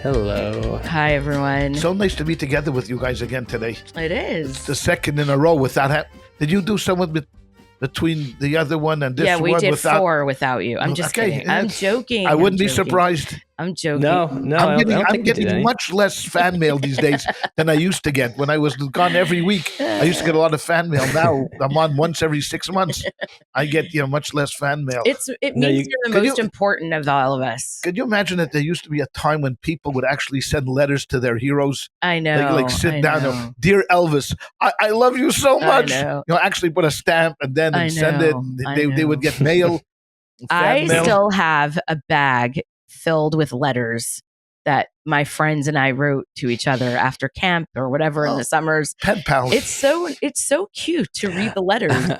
Hello. Hi, everyone. So nice to be together with you guys again today. It is. It's the second in a row without. Did you do someone between the other one and this one? Yeah, we did without? 4 without you. I'm just kidding. I'm joking. I wouldn't be surprised. I'm joking. No, I'm getting much less fan mail these days than I used to get. When I was gone every week, I used to get a lot of fan mail. Now I'm on once every 6 months. I get much less fan mail. It means you're the most important of all of us. Could you imagine that there used to be a time when people would actually send letters to their heroes? I know. They sit down and, dear Elvis, I love you so much. Actually put a stamp and then send it. And they would get mail. I still have a bag filled with letters that my friends and I wrote to each other after camp or whatever in the summers. Pen pals. It's so cute to read the letters.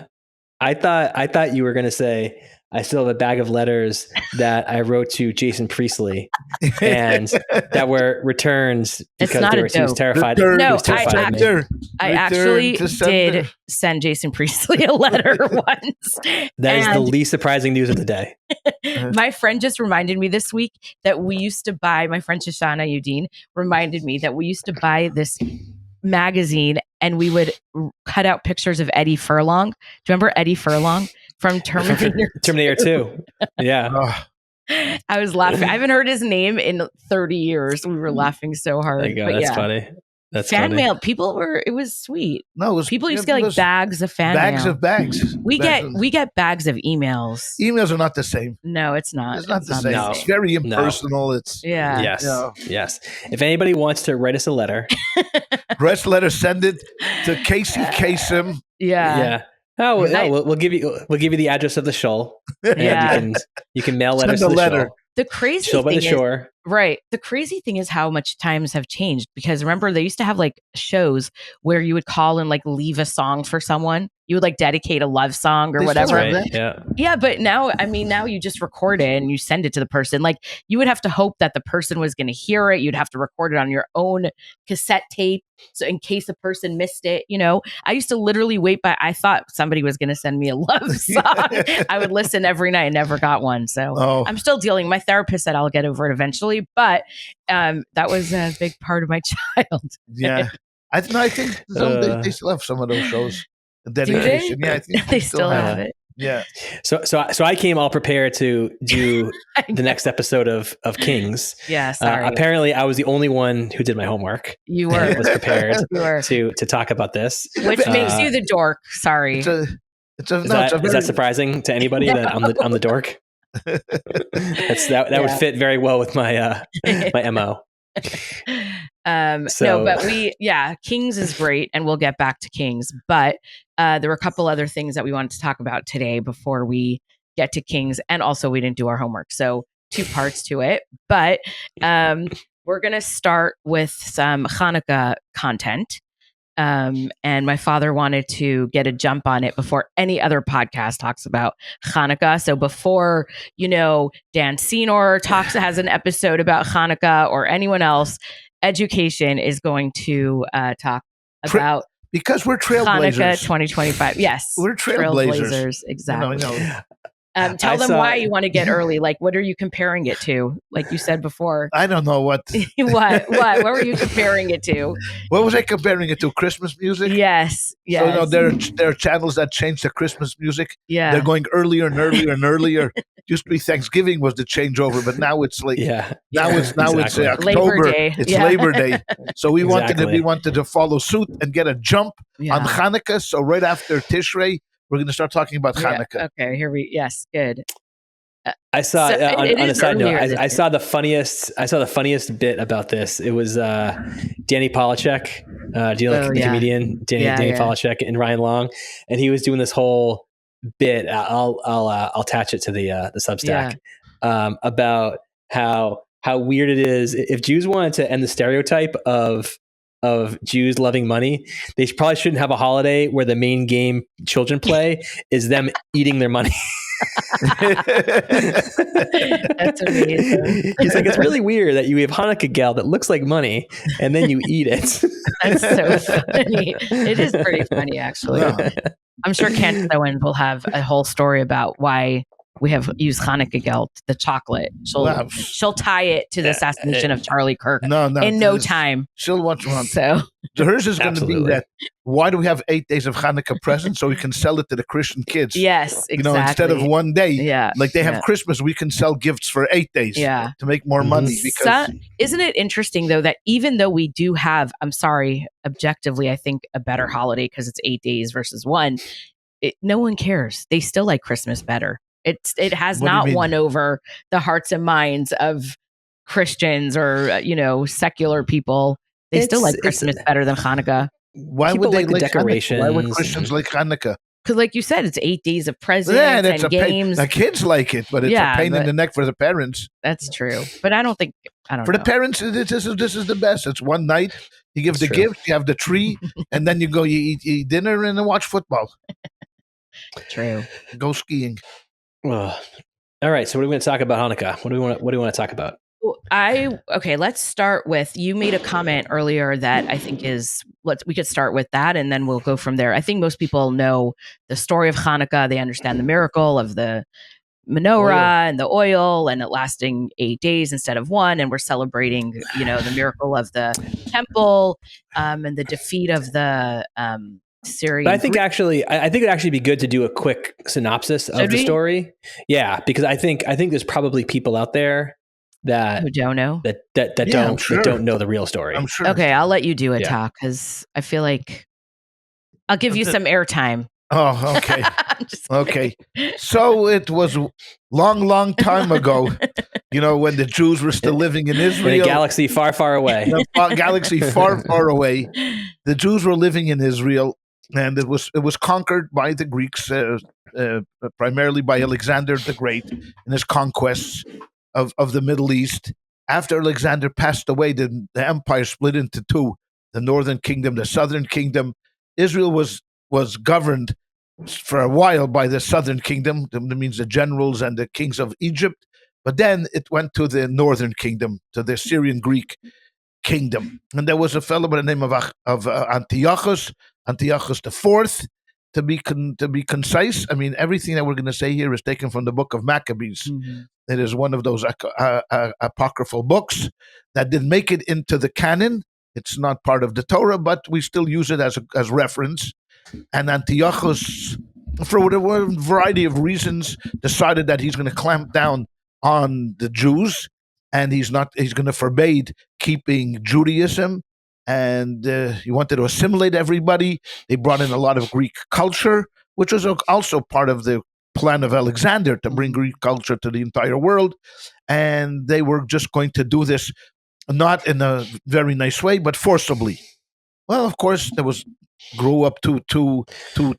I thought you were going to say, I still have a bag of letters that I wrote to Jason Priestley and that were returned because he was terrified. I actually did send Jason Priestley a letter once. That is the least surprising news of the day. My friend just reminded me this week that we used to buy, my friend Shoshana Udine reminded me that we used to buy this magazine and we would cut out pictures of Eddie Furlong. Do you remember Eddie Furlong from Terminator 2? Yeah. I was laughing. I haven't heard his name in 30 years. We were laughing so hard. There you go. That's funny. That's fan mail. It was sweet. No, people used to get like bags of fan mail. Bags of bags. We get bags of emails. Emails are not the same. No, it's not. It's not the same. No. It's very impersonal. No. Yes. If anybody wants to write us a letter, send it to Casey Kasem. Yeah. We'll give you the address of the shoal. And you can mail letters to the shoal. The crazy Show by thing the shore. Right. The crazy thing is how much times have changed, because remember they used to have like shows where you would call and like leave a song for someone. You would like dedicate a love song or whatever. Right. Yeah. But now you just record it and you send it to the person. Like you would have to hope that the person was going to hear it. You'd have to record it on your own cassette tape. So in case a person missed it, I used to literally wait I thought somebody was going to send me a love song. I would listen every night and never got one. So I'm still dealing. My therapist said I'll get over it eventually, but that was a big part of my child. Yeah. I think they still have some of those shows. Dedication. Yeah, I think they still have it. Yeah. So I came all prepared to do the next episode of Kings. Yeah. Sorry. Apparently, I was the only one who did my homework. You were. Was prepared to talk about this, which makes you the dork. Sorry. Is that surprising to anybody that I'm the dork? That would fit very well with my my MO. No, but Kings is great, and we'll get back to Kings. But there were a couple other things that we wanted to talk about today before we get to Kings, and also we didn't do our homework, so 2 parts to it. But we're gonna start with some Hanukkah content. And my father wanted to get a jump on it before any other podcast talks about Hanukkah. So before, Dan Senor has an episode about Hanukkah or anyone else, edJEWcation is going to talk about because we're trailblazers. Hanukkah 2025. Yes, we're trailblazers. Exactly. Tell them why you want to get early. Like, what are you comparing it to? Like you said before. I don't know what. What were you comparing it to? What was I comparing it to? Christmas music? Yes. So there are channels that change the Christmas music. Yeah. They're going earlier and earlier and earlier. Used to be Thanksgiving was the changeover, but now it's like now it's October. Labor Day. It's Labor Day. So we wanted to follow suit and get a jump on Hanukkah. So right after Tishrei, we're going to start talking about Hanukkah. Okay, yes, good. I saw on a side note. I saw the funniest bit about this. It was Danny Polachek. Do you know the comedian Danny Polachek and Ryan Long? And he was doing this whole bit. I'll attach it to the Substack about how weird it is if Jews wanted to end the stereotype of Jews loving money. They probably shouldn't have a holiday where the main game children play is them eating their money. That's amazing. He's like, it's really weird that you have Hanukkah gal that looks like money and then you eat it. That's so funny. It is pretty funny, actually. I'm sure Candace Owens will have a whole story about why we have used Hanukkah gelt, the chocolate. She'll tie it to the assassination of Charlie Kirk in no time. She'll watch one. So hers is going to be that. Why do we have 8 days of Hanukkah presents so we can sell it to the Christian kids? Yes, exactly. Instead of one day, like they have Christmas, we can sell gifts for 8 days to make more money. Because isn't it interesting though that even though we do have, I'm sorry, objectively, I think a better holiday because it's 8 days versus one, no one cares. They still like Christmas better. It has not won over the hearts and minds of Christians or secular people. They still like Christmas better than Hanukkah. Why would they like the decorations? Why would Christians like Hanukkah? Because, like you said, it's 8 days of presents and games. The kids like it, but it's a pain in the neck for the parents. That's true, but I don't know. For the parents, this is the best. It's one night. You give the gift, you have the tree, and then you go, you eat dinner and watch football. True. Go skiing. All right. So, what are we going to talk about Hanukkah? What do we want to talk about? Let's start with, you made a comment earlier that I think we could start with that and then we'll go from there. I think most people know the story of Hanukkah. They understand the miracle of the menorah and the oil and it lasting 8 days instead of one. And we're celebrating, the miracle of the temple and the defeat of the Syrian. But I think it'd actually be good to do a quick synopsis of the story. Yeah, because I think there's probably people out there who don't know that don't know the real story. I'm sure. Okay, I'll let you do it, talk, because I feel like I'll give you some airtime. Oh, okay. Okay. So it was long time ago, when the Jews were still living in Israel. In a galaxy far, far away. Galaxy far, far away. The Jews were living in Israel, and it was conquered by the Greeks, primarily by Alexander the Great in his conquests of the Middle East. After Alexander passed away, the empire split into two: the northern kingdom, the southern kingdom. Israel was governed for a while by the southern kingdom. That means the generals and the kings of Egypt. But then it went to the northern kingdom, to the Syrian Greek kingdom. And there was a fellow by the name of Antiochus IV. To be concise, I mean, everything that we're going to say here is taken from the book of Maccabees. Mm-hmm. It is one of those apocryphal books that didn't make it into the canon. It's not part of the Torah, but we still use it as reference. And Antiochus, for a variety of reasons, decided that he's going to clamp down on the Jews, and he's going to forbade keeping Judaism, and he wanted to assimilate everybody. They brought in a lot of Greek culture, which was also part of the plan of Alexander to bring Greek culture to the entire world, and they were just going to do this not in a very nice way, but forcibly. Well, of course, grew up two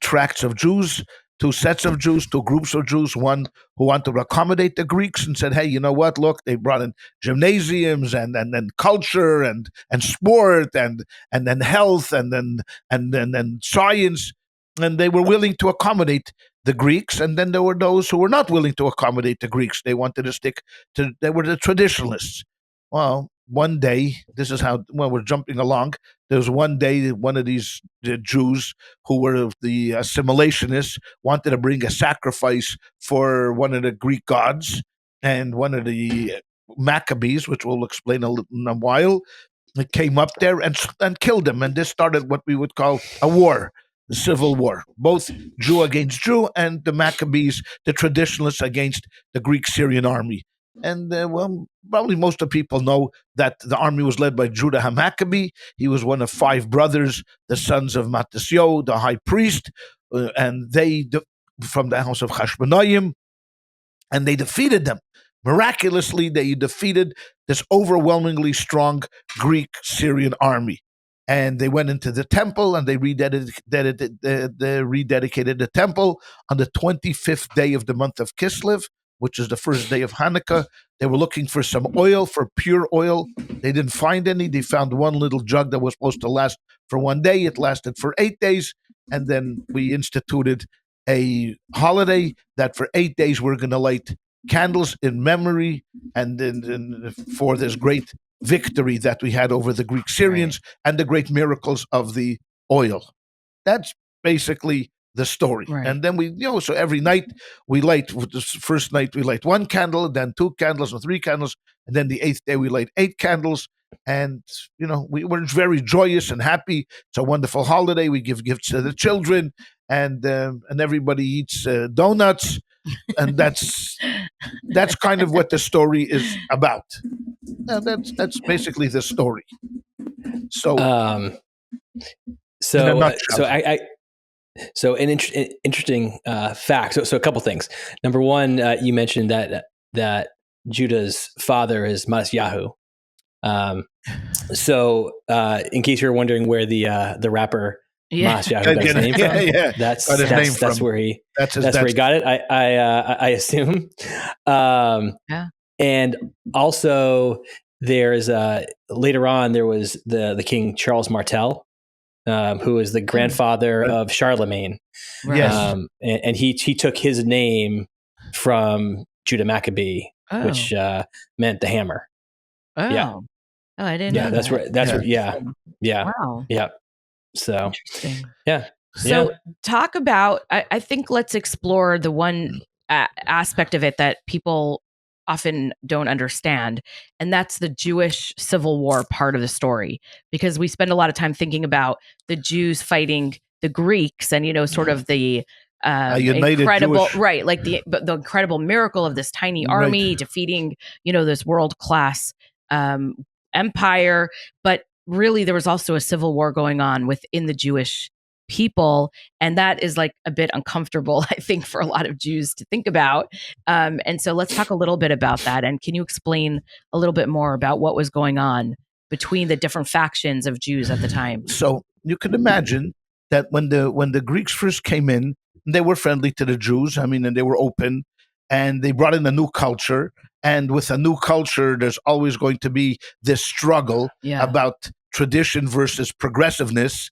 tracts of Jews, two sets of Jews, two groups of Jews, one who wanted to accommodate the Greeks and said, hey, you know what, look, they brought in gymnasiums and then culture and sport and then health and then science, and they were willing to accommodate the Greeks. And then there were those who were not willing to accommodate the Greeks. They wanted to they were the traditionalists. Well, one day, we're jumping along. There was one day one of these Jews who were the assimilationists wanted to bring a sacrifice for one of the Greek gods, and one of the Maccabees, which we'll explain in a while, came up there and killed him. And this started what we would call a war, the civil war, both Jew against Jew, and the Maccabees, the traditionalists, against the Greek-Syrian army. And probably most of people know that the army was led by Judah HaMaccabee. He was one of 5 brothers, the sons of Mattisyahu, the high priest, and they from the house of Hashmonaim, and they defeated them. Miraculously, they defeated this overwhelmingly strong Greek-Syrian army. And they went into the temple and they rededicated the temple on the 25th day of the month of Kislev, which is the first day of Hanukkah. They were looking for some oil, for pure oil. They didn't find any. They found one little jug that was supposed to last for one day. It lasted for 8 days. And then we instituted a holiday that for 8 days we're going to light candles in memory and for this great victory that we had over the Greek Syrians and the great miracles of the oil. That's basically the story. Right. And then so every night we light, the first night we light 1 candle, then 2 candles and 3 candles. And then the 8th day we light 8 candles. And, we were very joyous and happy. It's a wonderful holiday. We give gifts to the children, and everybody eats donuts. And that's kind of what the story is about. That's basically the story. So, So an interesting fact. So a couple things. Number one, you mentioned that Judah's father is Masyahu. So in case you're wondering where the rapper Masyahu got his name from, that's where he got it. I assume. And also there's later on there was the King Charles Martel. Who is the grandfather of Charlemagne. Right. Yes. And he took his name from Judah Maccabee, which meant the hammer. Oh. Yeah. Oh, I didn't know that's that. where that's where yeah. Wow. Yeah. So interesting. Yeah. So talk about, I think let's explore the one aspect of it that people often don't understand, and that's the Jewish Civil War part of the story, because we spend a lot of time thinking about the Jews fighting the Greeks and sort of the incredible Jewish. Right, like the incredible miracle of this tiny army defeating this world-class empire, but really there was also a civil war going on within the Jewish people, and that is like a bit uncomfortable, I think, for a lot of Jews to think about. And so let's talk a little bit about that. And can you explain a little bit more about what was going on between the different factions of Jews at the time? So you can imagine that when the Greeks first came in, they were friendly to the Jews. I mean, and they were open, and they brought in a new culture. And with a new culture, there's always going to be this struggle about tradition versus progressiveness.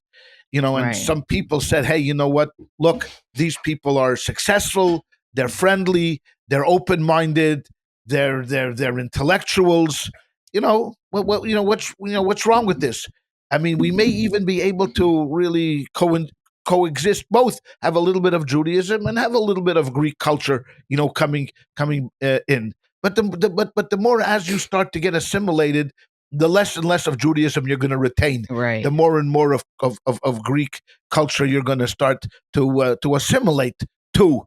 And some people said, hey, you know what? Look, these people are successful. They're friendly. They're open-minded. They're intellectuals. What's wrong with this? I mean, we may even be able to really coexist, both have a little bit of Judaism and have a little bit of Greek culture, coming in. But the more as you start to get assimilated, the less and less of Judaism you're going to retain. Right. The more and more of Greek culture you're going to start to assimilate to,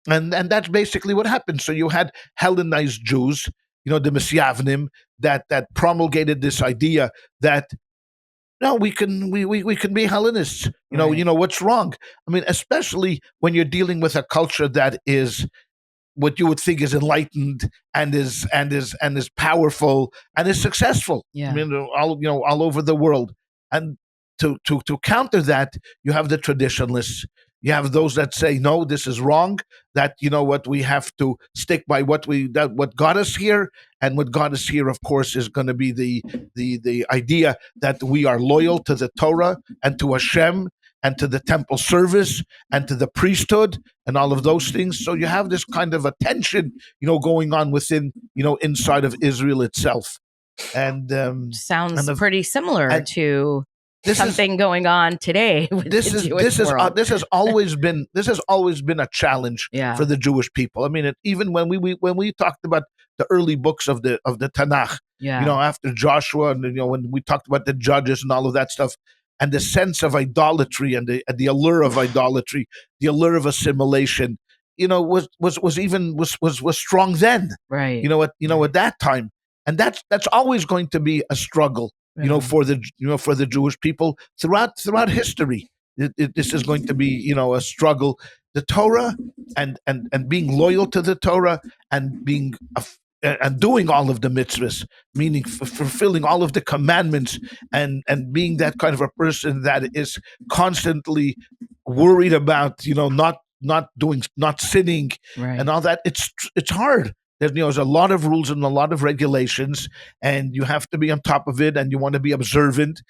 and that's basically what happened. So you had Hellenized Jews, the Messiavnim, that promulgated this idea that no, we can be Hellenists. What's wrong? I mean, especially when you're dealing with a culture that is what you would think is enlightened and is powerful and is successful. Yeah. I mean, all over the world. And to counter that, you have the traditionalists. You have those that say, no, this is wrong. That we have to stick by what got us here, and what got us here, of course, is going to be the idea that we are loyal to the Torah and to Hashem and to the temple service and to the priesthood and all of those things. So you have this kind of a tension, going on within, inside of Israel itself. And sounds pretty similar to something going on today. This has always been a challenge for the Jewish people. I mean, even when we talked about the early books of the Tanakh, after Joshua, and when we talked about the judges and all of that stuff, and the sense of idolatry and the allure of idolatry, the allure of assimilation, was strong then. Right. At that time, and that's always going to be a struggle. For the Jewish people throughout history. This is going to be a struggle. The Torah and being loyal to the Torah and being and doing all of the mitzvahs, meaning fulfilling all of the commandments, and being that kind of a person that is constantly worried about not sinning, and all that. It's hard. There's a lot of rules and a lot of regulations, and you have to be on top of it, and you want to be observant.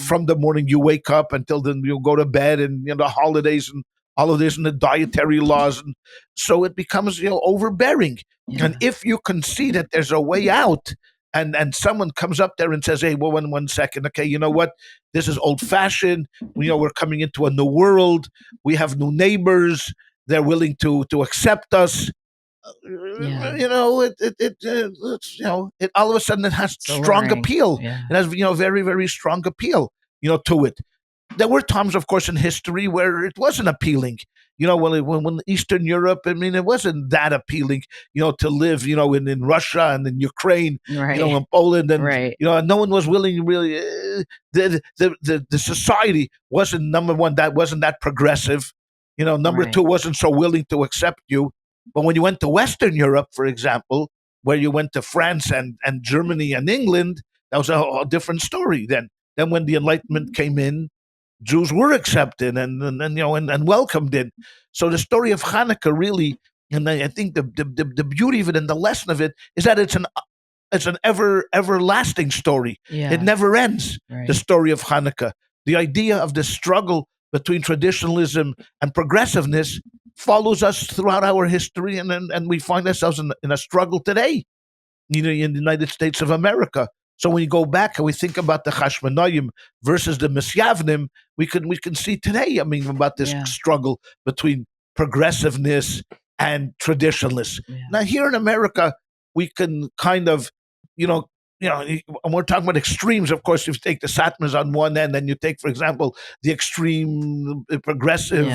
From the morning you wake up until then you go to bed, and the holidays and all of this, and the dietary laws, and so it becomes overbearing. Yeah. And if you can see that there's a way out, and someone comes up there and says, hey, well, one second, okay, you know what? This is old-fashioned. We're coming into a new world. We have new neighbors. They're willing to accept us. It all of a sudden it has strong appeal. Yeah. It has very, very strong appeal to it. There were times, of course, in history where it wasn't appealing. When Eastern Europe, it wasn't that appealing, to live, in Russia and in Ukraine, right. In Poland, and right. No one was willing really. The society wasn't, number one, that wasn't that progressive. Number right. two, wasn't so willing to accept you. But when you went to Western Europe, for example, where you went to France and Germany and England, that was a different story. Then when the Enlightenment came in, Jews were accepted and welcomed in. So the story of Hanukkah really, and I think the beauty of it and the lesson of it is that it's an everlasting story. Yeah. It never ends. Right. The story of Hanukkah, the idea of the struggle between traditionalism and progressiveness, follows us throughout our history, and we find ourselves in a struggle today, in the United States of America. So when you go back and we think about the Hashmonaim versus the Misyavnim, we can see today, about this struggle between progressiveness and traditionalists. Yeah. Now here in America, we can kind of, and we're talking about extremes. Of course, if you take the Satmars on one end, and you take, for example, the extreme progressive,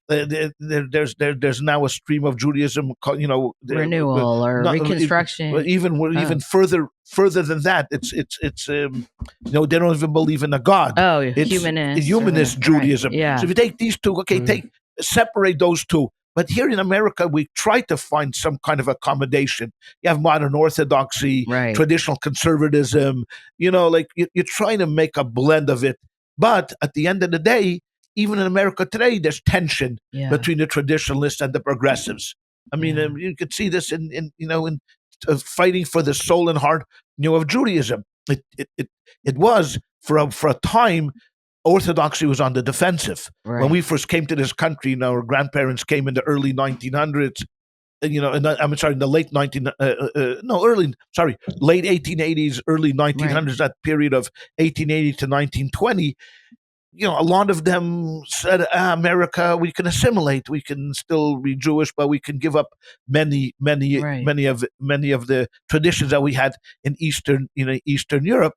there's now a stream of Judaism, renewal or reconstruction. Even further than that, it's they don't even believe in a God. Oh, it's humanist Judaism. Right. Yeah. So if you take these two, separate those two. But here in America, we try to find some kind of accommodation. You have modern orthodoxy, right. traditional conservatism, you're trying to make a blend of it. But at the end of the day, even in America today, there's tension between the traditionalists and the progressives. You could see this in fighting for the soul and heart, of Judaism. It was for a time. Orthodoxy was on the defensive. Right. When we first came to this country, our grandparents came in the early 1900s, in the late late 1880s, early 1900s, right. That period of 1880 to 1920, a lot of them said, America, we can assimilate, we can still be Jewish, but we can give up many of the traditions that we had in Eastern Europe.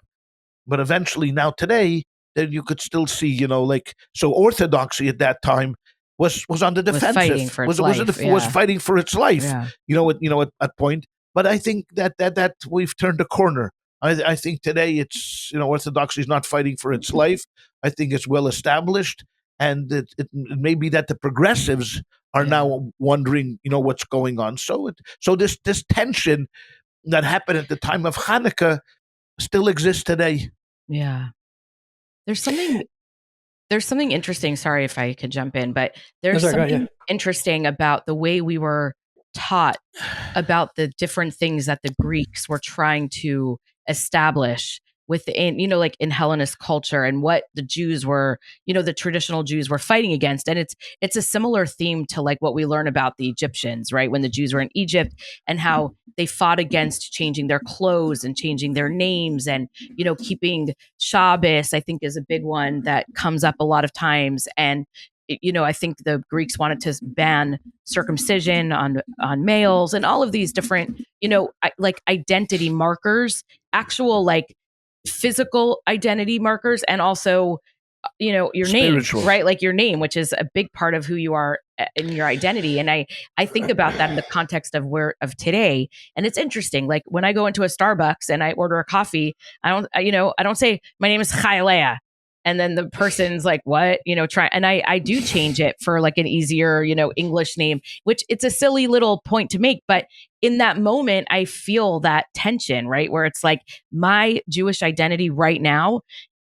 But eventually, now today, then you could still see, so orthodoxy at that time was on the defensive, was fighting for its life, at point. But I think that we've turned a corner. I think today it's, orthodoxy is not fighting for its life. I think it's well established, and it may be that the progressives are now wondering, what's going on. So this tension that happened at the time of Hanukkah still exists today. Yeah. There's something interesting. Sorry if I could jump in, but there's something interesting about the way we were taught about the different things that the Greeks were trying to establish within, like in Hellenist culture, and what the Jews were, the traditional Jews were fighting against. And it's a similar theme to like what we learn about the Egyptians, right? When the Jews were in Egypt, and how they fought against changing their clothes and changing their names, and, keeping Shabbos, I think, is a big one that comes up a lot of times. And, I think the Greeks wanted to ban circumcision on males, and all of these different, like identity markers, actual like physical identity markers, and also your spiritual name, right? Like your name, which is a big part of who you are in your identity. And I think about that in the context of today. And it's interesting. Like when I go into a Starbucks and I order a coffee, I don't say my name is Chailea. And then the person's like, what, and I do change it for like an easier, English name, which it's a silly little point to make. But in that moment, I feel that tension, right? Where it's like my Jewish identity right now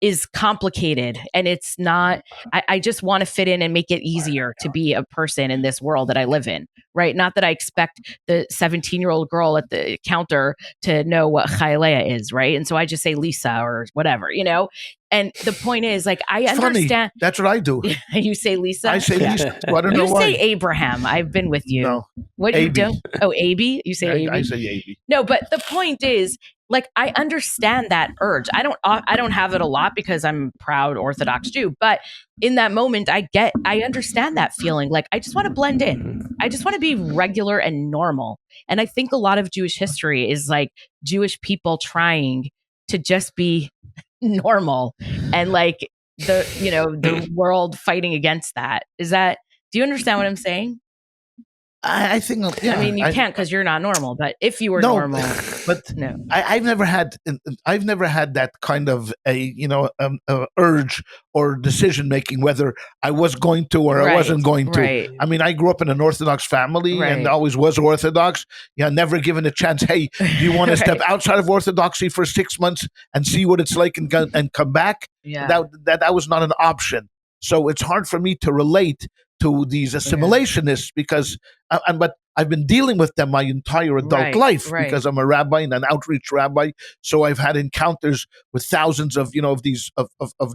is complicated, and it's not, I just want to fit in and make it easier to be a person in this world that I live in, right? Not that I expect the 17-year-old girl at the counter to know what Chailea is, right? And so I just say Lisa or whatever, And the point is, like, I understand. Funny. That's what I do. You say Lisa? I say Lisa. I don't know you why. You say Abraham. I've been with you. No. What you don't? Oh, Abi? You say Abi? I say Abi. No, but the point is, like, I understand that urge. I don't have it a lot because I'm a proud Orthodox Jew, but in that moment, I understand that feeling. Like, I just want to blend in. I just want to be regular and normal. And I think a lot of Jewish history is like Jewish people trying to just be normal, and like the world fighting against that. Do you understand what I'm saying? I think, yeah. I mean, you can't because you're not normal. But if you were normal, but no, I've never had that kind of a urge or decision making whether I was going to or I wasn't going to. Right. I mean, I grew up in an Orthodox family and always was Orthodox. Yeah, never given a chance. Hey, do you want to step outside of Orthodoxy for 6 months and see what it's like and come back? Yeah, that was not an option. So it's hard for me to relate to these assimilationists because, but I've been dealing with them my entire adult life because I'm a rabbi and an outreach rabbi. So I've had encounters with thousands of these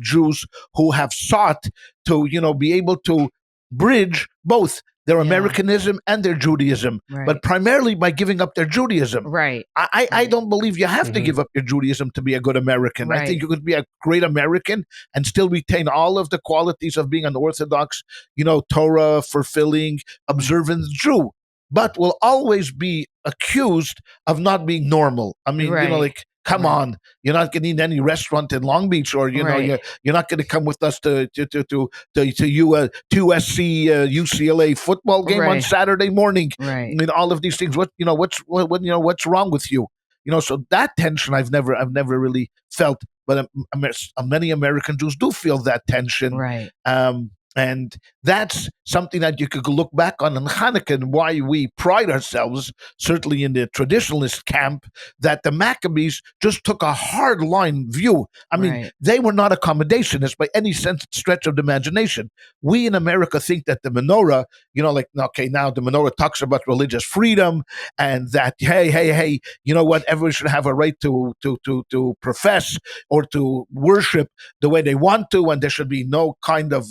Jews who have sought to be able to bridge both their Americanism and their Judaism, but primarily by giving up their Judaism. Right. I don't believe you have to give up your Judaism to be a good American. I think you could be a great American and still retain all of the qualities of being an Orthodox, Torah fulfilling, observant Jew, but will always be accused of not being normal. I mean, like, come on, you're not going to eat any restaurant in Long Beach, or you're not going to come with us to USC UCLA football game on Saturday morning. Right. I mean, all of these things. What's wrong with you? So that tension I've never really felt, but many American Jews do feel that tension. Right. And that's something that you could look back on in Hanukkah, and why we pride ourselves, certainly in the traditionalist camp, that the Maccabees just took a hard line view. I mean, they were not accommodationist by any stretch of the imagination. We in America think that the menorah, now the menorah talks about religious freedom and that, hey, you know what, everyone should have a right to profess or to worship the way they want to, and there should be no kind of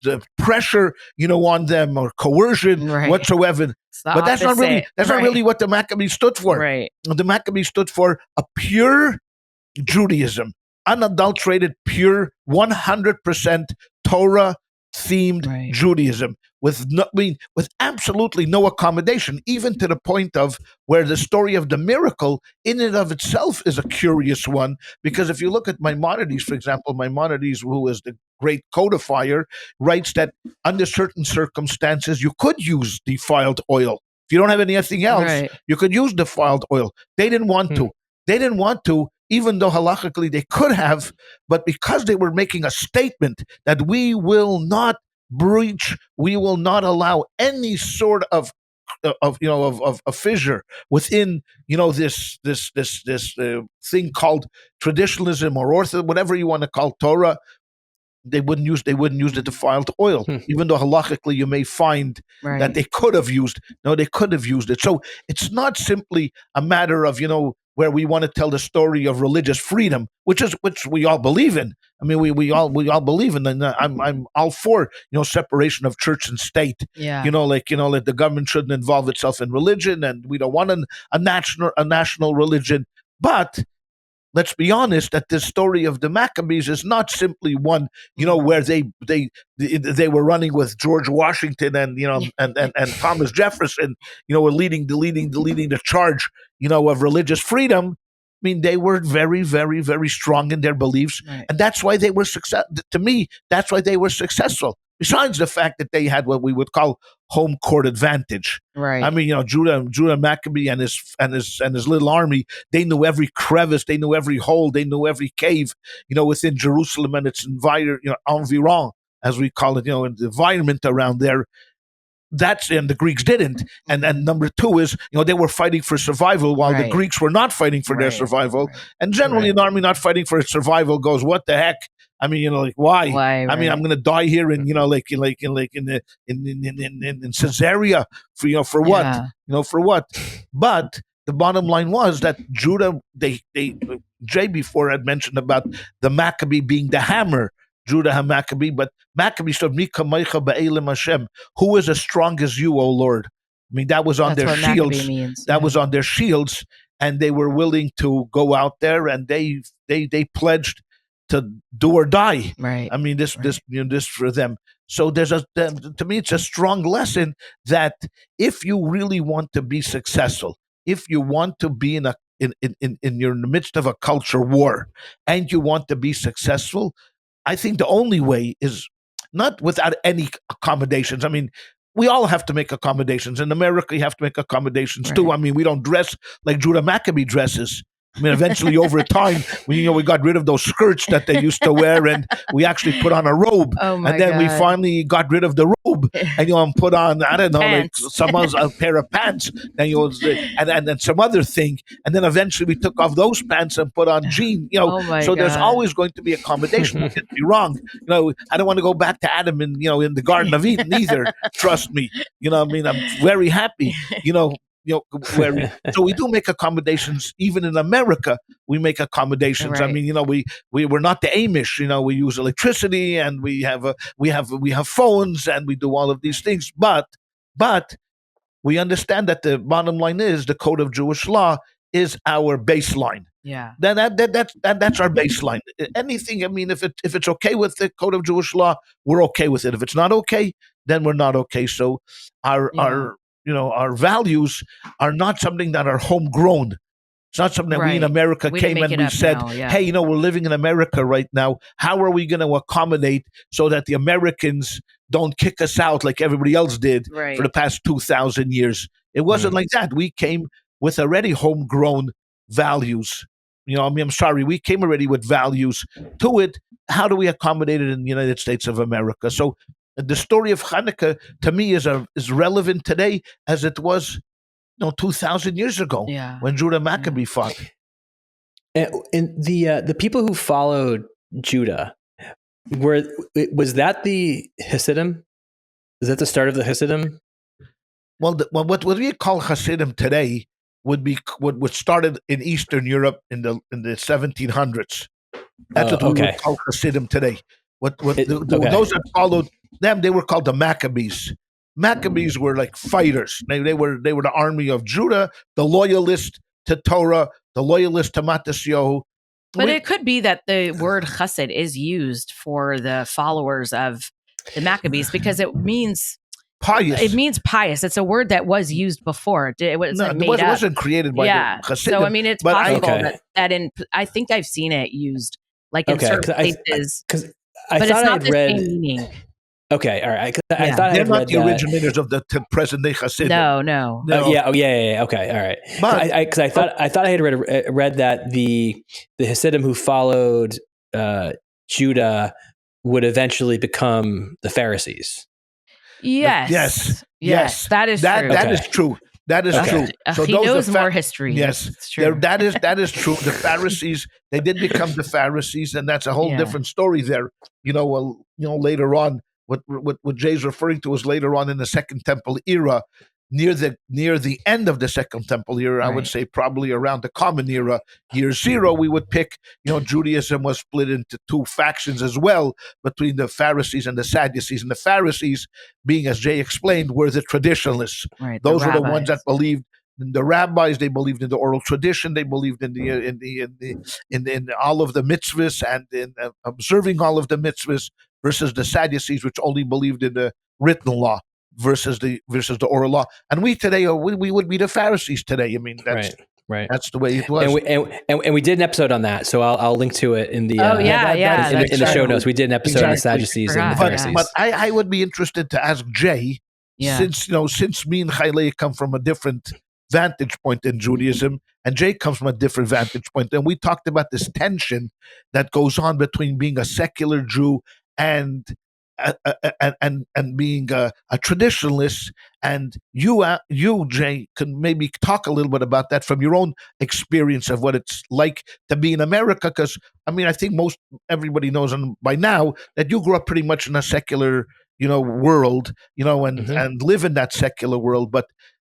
the pressure, on them or coercion whatsoever. But that's not really what the Maccabees stood for. Right. The Maccabees stood for a pure Judaism, unadulterated, pure, 100% Torah themed Judaism with absolutely no accommodation, even to the point of where the story of the miracle in and of itself is a curious one, because if you look at Maimonides, for example, Maimonides, who is the great codifier, writes that under certain circumstances you could use defiled oil. If you don't have anything else, you could use defiled oil. They didn't want to. They didn't want to, even though halachically they could have, but because they were making a statement that we will not breach, we will not allow any sort of fissure within this thing called traditionalism or whatever you want to call Torah. They wouldn't use the defiled oil, even though halachically you may find that they could have used. No, they could have used it. So it's not simply a matter of where we want to tell the story of religious freedom, which we all believe in. I mean, we all believe in, and I'm all for separation of church and state. Yeah. Like the government shouldn't involve itself in religion, and we don't want a national religion, but let's be honest that this story of the Maccabees is not simply one, where they were running with George Washington and and Thomas Jefferson, were leading the charge, of religious freedom. I mean, they were very, very, very strong in their beliefs, and that's why they were to me, that's why they were successful. Besides the fact that they had what we would call home court advantage. Right. I mean, Judah Maccabee and his little army, they knew every crevice, they knew every hole, they knew every cave, within Jerusalem and its environ, as we call it, and the environment around there. And the Greeks didn't. And number two is, they were fighting for survival while the Greeks were not fighting for their survival. And generally an army not fighting for its survival goes, what the heck? I mean, why? I mean, I'm going to die here in, in Caesarea for what? For what? But the bottom line was that Judah, Jay before had mentioned about the Maccabee being the hammer, Judah HaMaccabee, but Maccabee stood Mika Meicha Ba'elim Hashem. Who is as strong as you, O Lord? I mean, that was on That's their what shields. Maccabee means. That was on their shields, and they were willing to go out there, and they pledged to do or die. Right. I mean, this for them. So to me, it's a strong lesson that if you really want to be successful, if you want to be in the midst of a culture war, and you want to be successful, I think the only way is not without any accommodations. I mean, we all have to make accommodations. In America, you have to make accommodations too. I mean, we don't dress like Judah Maccabee dresses. I mean, eventually, over time, we got rid of those skirts that they used to wear, and we actually put on a robe. Oh my and then God. we finally got rid of the robe, and put on, I don't know, Pants. like someone's a pair of pants, and then some other thing, and then eventually we took off those pants and put on jeans. Oh my so there's God. always going to be accommodation. Don't get me wrong. I don't want to go back to Adam in the Garden of Eden either. Trust me. I mean, I'm very happy. So we do make accommodations. Even in America, we make accommodations. Right. I mean, we're not the Amish. We use electricity, and we have phones, and we do all of these things. But we understand that the bottom line is the code of Jewish law is our baseline. Yeah. Then that's our baseline. Anything. I mean, if it's okay with the code of Jewish law, we're okay with it. If it's not okay, then we're not okay. So our values are not something that are homegrown. It's not something that we in America came and we said, hey, we're living in America right now. How are we going to accommodate so that the Americans don't kick us out like everybody else did for the past 2,000 years? It wasn't like that. We came with already homegrown values. I'm sorry, we came already with values to it. How do we accommodate it in the United States of America? So the story of Hanukkah, to me, is relevant today as it was 2,000 years ago when Judah Maccabee fought. And the people who followed Judah, was that the Hasidim? Is that the start of the Hasidim? Well, what we call Hasidim today would be what started in Eastern Europe in the 1700s. That's what we would call Hasidim today. Those that followed them, they were called the Maccabees. Maccabees were like fighters. They were the army of Judah, the loyalist to Torah, the loyalist to Matisyahu. But it could be that the word chesed is used for the followers of the Maccabees because it means pious. It means pious. It's a word that was used before. It wasn't created by the Hasidim. So I mean, it's possible that I think I've seen it used like in certain places. But it's not the same meaning. Okay, all right. I thought they're not the originators of the present day Hasidim. No. Yeah. Okay, all right. Because I thought I had read that the Hasidim who followed Judah would eventually become the Pharisees. Yes. That is true. That is true. That is true. So he knows more history. Yes, it's true. That is true. The Pharisees, they did become the Pharisees, and that's a whole different story there. Later on, what Jay's referring to is later on in the Second Temple era, near the end of the Second Temple era. I would say probably around the Common Era, year 0. We would pick. Judaism was split into two factions as well, between the Pharisees and the Sadducees. And the Pharisees, being as Jay explained, were the traditionalists. Right, those were the ones that believed in the rabbis. They believed in the oral tradition. They believed in all of the mitzvahs and in observing all of the mitzvahs. Versus the Sadducees, which only believed in the written law, versus the oral law. And we today, we would be the Pharisees today. I mean, that's right. That's the way it was. And we did an episode on that, so I'll link to it in the in the show notes. We did an episode on the Sadducees and the Pharisees. But I would be interested to ask Jay, since me and Chayle come from a different vantage point in Judaism, and Jay comes from a different vantage point, and we talked about this tension that goes on between being a secular Jew and being a traditionalist. And you, Jay, can maybe talk a little bit about that from your own experience of what it's like to be in America. Because I think everybody knows by now that you grew up pretty much in a secular, world, and live in that secular world. But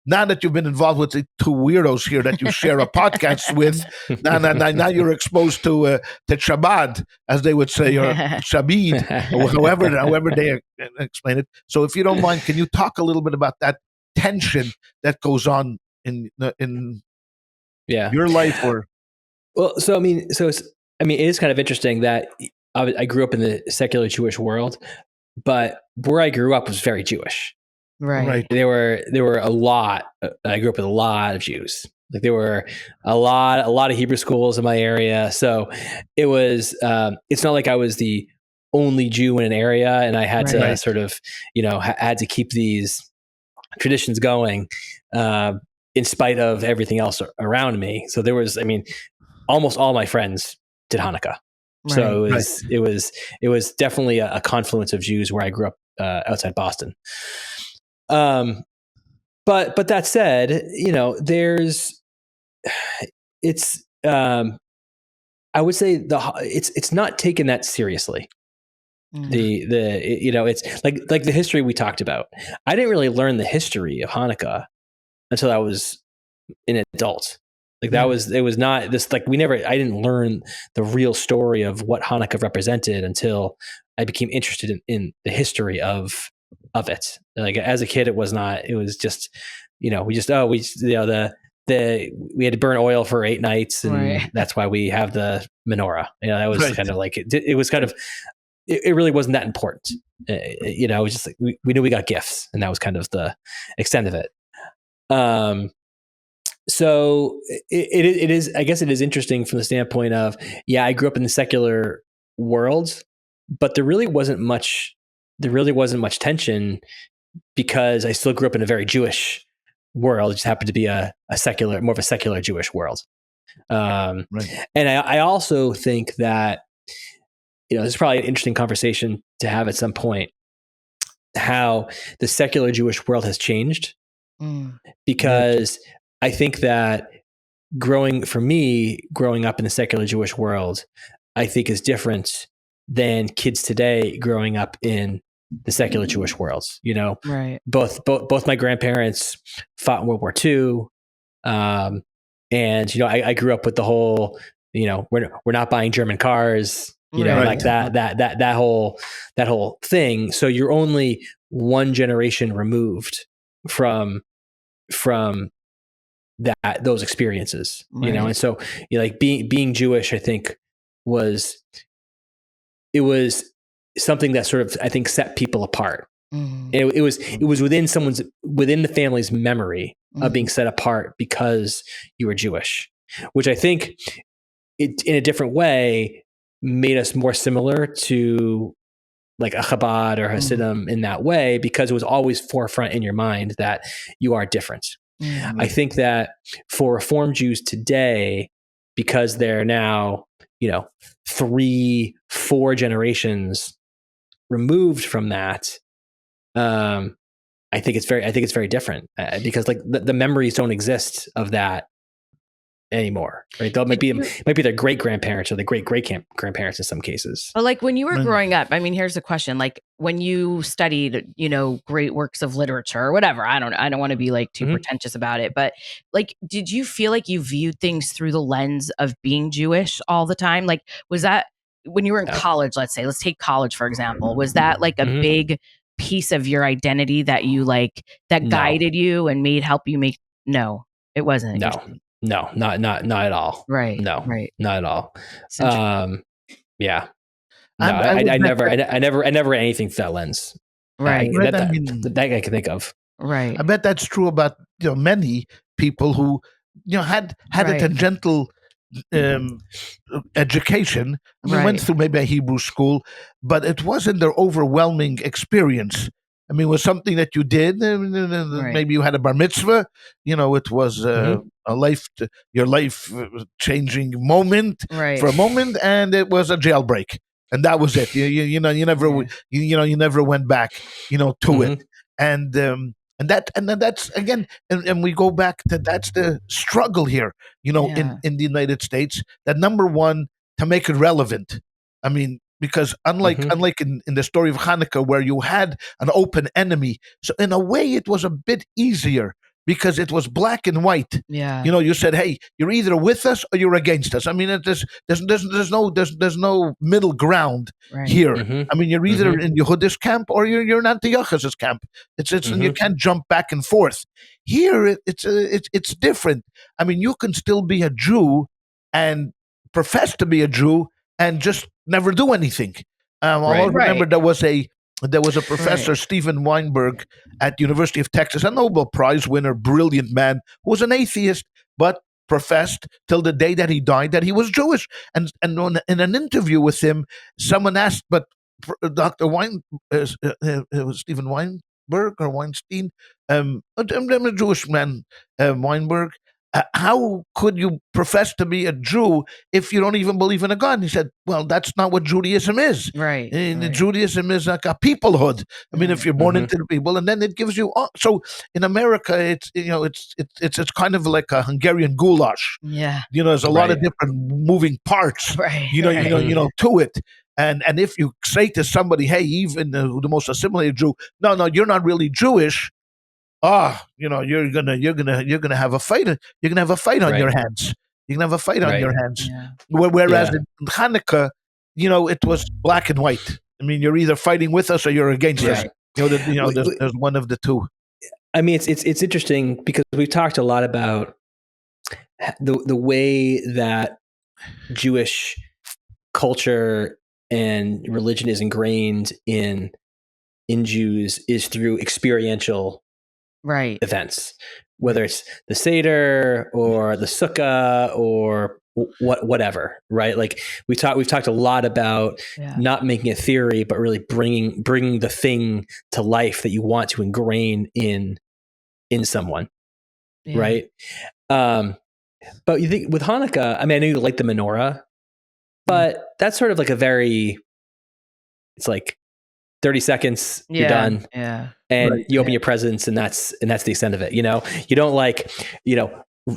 now that you've been involved with the two weirdos here that you share a podcast with, now you're exposed to Chabad, as they would say, or Shabid, or however they explain it. So if you don't mind, can you talk a little bit about that tension that goes on in your life? Or well, it is kind of interesting that I grew up in the secular Jewish world, but where I grew up was very Jewish. Right. There were a lot. I grew up with a lot of Jews. Like there were a lot of Hebrew schools in my area. So it was. It's not like I was the only Jew in an area, and I had to sort of, had to keep these traditions going in spite of everything else around me. So there was. Almost all my friends did Hanukkah. Right. So it was definitely a confluence of Jews where I grew up outside Boston. But that said, I would say it's not taken that seriously. It's like the history we talked about. I didn't really learn the history of Hanukkah until I was an adult. Like it was not this, like I didn't learn the real story of what Hanukkah represented until I became interested in the history of it. Like as a kid, it was just, we had to burn oil for 8 nights, and that's why we have the menorah. That was kind of like, it was kind of, it really wasn't that important. It was just like, we knew we got gifts, and that was kind of the extent of it. So it is, I guess it is interesting from the standpoint of, I grew up in the secular world, but there really wasn't much tension because I still grew up in a very Jewish world. It just happened to be more of a secular Jewish world. And I also think that, this is probably an interesting conversation to have at some point, how the secular Jewish world has changed. Because I think that growing up in the secular Jewish world, I think is different than kids today growing up in the secular Jewish worlds. Both my grandparents fought in World War II. And, I grew up with the whole, we're not buying German cars, like that whole thing. So you're only one generation removed from those experiences, and so like being Jewish, I think was something that sort of, I think, set people apart. It was within the family's memory of being set apart because you were Jewish, which I think it, in a different way, made us more similar to like a Chabad or Hasidim in that way, because it was always forefront in your mind that you are different. I think that for Reform Jews today, because they're now, 3-4 generations removed from that, I think it's very different because like the memories don't exist of that anymore, right? That might be their great grandparents or the great grandparents in some cases. But like when you were growing up, here's a question: like when you studied, great works of literature or whatever. I don't want to be like too pretentious about it, but like, did you feel like you viewed things through the lens of being Jewish all the time? Like, was that when you were in college? Let's take college for example. Was that like a big piece of your identity that you guided you and help you make? No, it wasn't. No, not at all. Right. No, right. Not at all. Yeah. No, I never read anything through that lens. Right. That I can think of. Right. I bet that's true about many people who had a tangential education. Went through maybe a Hebrew school, but it wasn't their overwhelming experience. It was something that you did. Maybe you had a bar mitzvah. It was your life changing moment for a moment, and it was a jailbreak, and that was it. You never went back, to it, and that's again, and we go back to that's the struggle here, in the United States. That number one, to make it relevant. Because unlike in the story of Hanukkah, where you had an open enemy, so in a way it was a bit easier because it was black and white. Yeah. You said, hey, you're either with us or you're against us. I mean, there's no middle ground here. Mm-hmm. I mean, you're either in Yehudis camp or you're in anti-Yachas camp. It's and you can't jump back and forth. Here, it's different. I mean, you can still be a Jew and profess to be a Jew and just never do anything. I remember there was a professor, Stephen Weinberg, at the University of Texas, a Nobel Prize winner, brilliant man, who was an atheist, but professed till the day that he died that he was Jewish. And in an interview with him, someone asked, but Dr. Stephen Weinberg or Weinstein, I'm a Jewish man, Weinberg, how could you profess to be a Jew if you don't even believe in a God? And he said, well, that's not what Judaism is. Right. Judaism is like a peoplehood. I mean, if you're born into the people, and then it gives you. So in America, it's kind of like a Hungarian goulash. Yeah. There's a lot of different moving parts. Right. To it. And if you say to somebody, hey, even the most assimilated Jew, no, you're not really Jewish. You're gonna have a fight. You're gonna have a fight on your hands. You're gonna have a fight on your hands. Yeah. Whereas in Hanukkah, it was black and white. I mean, you're either fighting with us or you're against us. There's one of the two. I mean, it's interesting because we've talked a lot about the way that Jewish culture and religion is ingrained in Jews is through experiential events, whether it's the Seder or the Sukkah or whatever, right? Like we've talked a lot about not making a theory, but really bringing the thing to life that you want to ingrain in someone, right? But you think with Hanukkah, I mean, I know you like the menorah, but that's sort of like it's like 30 seconds, you're done. Yeah. And you open your presents and that's the extent of it. You don't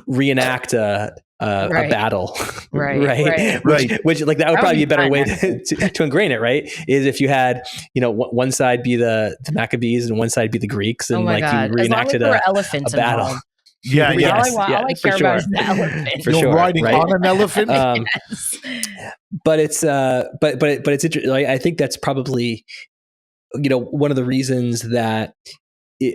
reenact a battle. Right. Which like that would probably be a better way to ingrain it, right? Is if you had, one side be the Maccabees and one side be the Greeks and you reenacted a battle. Involved. Yeah, all I care about is the elephant. For sure, riding on an elephant. Yes. But it's interesting. I think that's probably one of the reasons that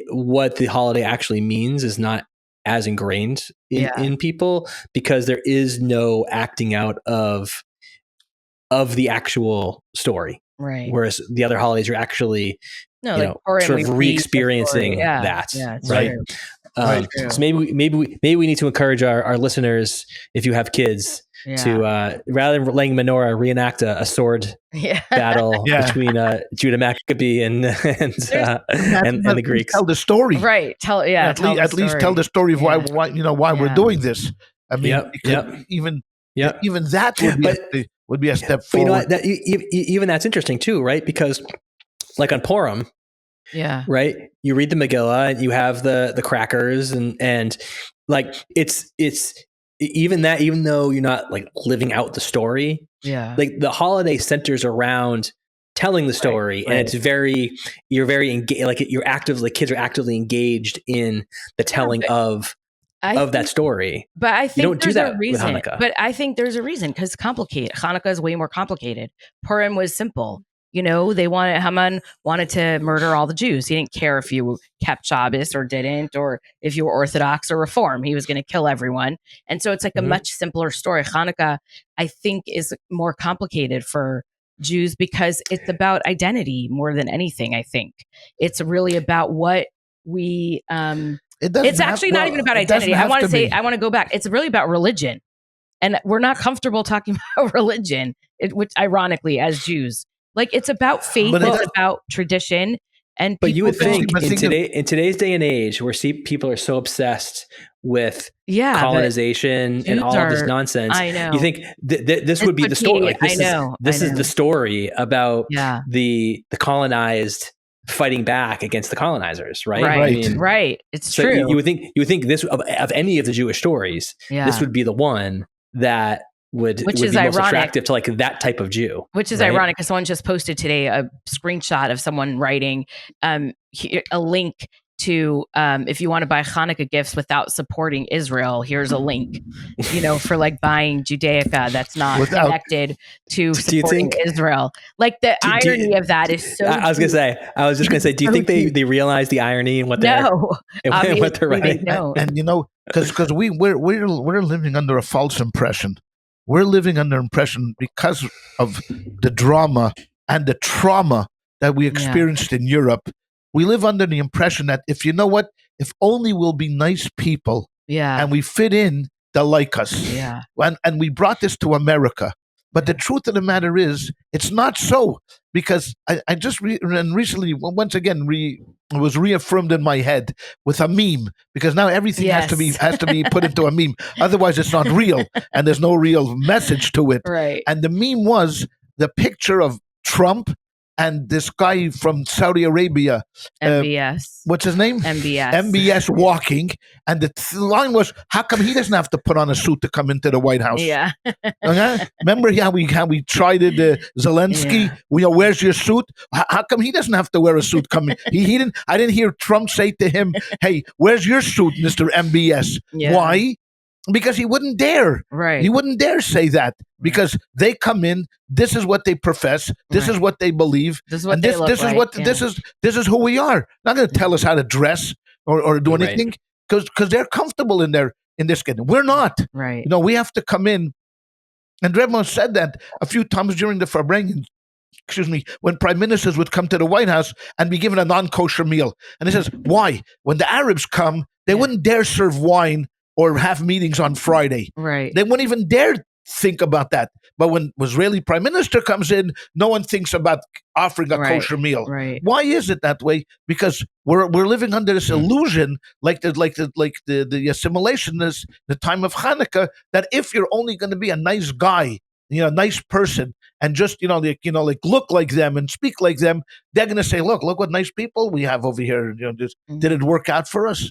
what the holiday actually means is not as ingrained in people, because there is no acting out of the actual story. Right. Whereas the other holidays are actually sort of re-experiencing that. Yeah, right. So maybe we need to encourage our listeners, if you have kids, to rather than laying menorah, reenact a sword battle between Judah Maccabee and the Greeks. Tell the story, right? At least tell the story of why we're doing this. I mean, even that would be a step forward. But even that's interesting too, right? Because like on Purim, right, you read the Megillah and you have the crackers and like it's even though you're not like living out the story, like the holiday centers around telling the story, and it's you're very engaged. Like kids are actively engaged in the telling of that story. But I think you don't do that a reason. with Hanukkah. But I think there's a reason, because it's complicated. Hanukkah is way more complicated. Purim was simple. Haman wanted to murder all the Jews. He didn't care if you kept Shabbos or didn't, or if you were Orthodox or Reform. He was going to kill everyone. And so it's like a much simpler story. Hanukkah, I think, is more complicated for Jews because it's about identity more than anything. I think it's really about what we. It's actually not even about identity. I want to go back. It's really about religion, and we're not comfortable talking about religion, which ironically, as Jews. Like it's about faith, it's about tradition, but you would think in today's day and age, where people are so obsessed with colonization and all of this nonsense, I know. You think this would be the story? Like this is the story about the colonized fighting back against the colonizers, right? Right. It's true. You would think this of any of the Jewish stories, this would be the one that would be most attractive to like that type of Jew. Which is ironic, because someone just posted today a screenshot of someone writing a link to, if you want to buy Hanukkah gifts without supporting Israel, here's a link, for like buying Judaica that's not connected to supporting Israel. Like the irony of that is so. I was just gonna say, do you think they realize the irony in what they're writing? No, and because we're living under a false impression. We're living under impression because of the drama and the trauma that we experienced in Europe. We live under the impression that if only we'll be nice people, and we fit in, they'll like us. Yeah. And we brought this to America. But the truth of the matter is, it's not so, because I just recently, once again, it was reaffirmed in my head with a meme, because now everything has to be put into a meme. Otherwise, it's not real, and there's no real message to it. Right. And the meme was the picture of Trump and this guy from Saudi Arabia, MBS. What's his name? MBS walking, and the line was, "How come he doesn't have to put on a suit to come into the White House?" Yeah. Remember how we tried it, Zelensky? Yeah. Where's your suit? How come he doesn't have to wear a suit coming? He didn't. I didn't hear Trump say to him, "Hey, where's your suit, Mr. MBS?" Yeah. Why? Because he wouldn't dare. Right. He wouldn't dare say that, because they come in. This is what they profess. This is what they believe. This is what they look like. This is who we are. Not going to tell us how to dress or do anything, because they're comfortable in their skin. We're not. Right. We have to come in. And Rebman said that a few times during the Farbrengen, when prime ministers would come to the White House and be given a non-kosher meal. And he says, why? When the Arabs come, they wouldn't dare serve wine or have meetings on Friday. Right. They wouldn't even dare think about that. But when Israeli prime minister comes in, no one thinks about offering a kosher meal. Right. Why is it that way? Because we're living under this illusion, like the assimilation is the time of Hanukkah, that if you're only going to be a nice guy, a nice person, and just look like them and speak like them, they're going to say, look what nice people we have over here. Did it work out for us?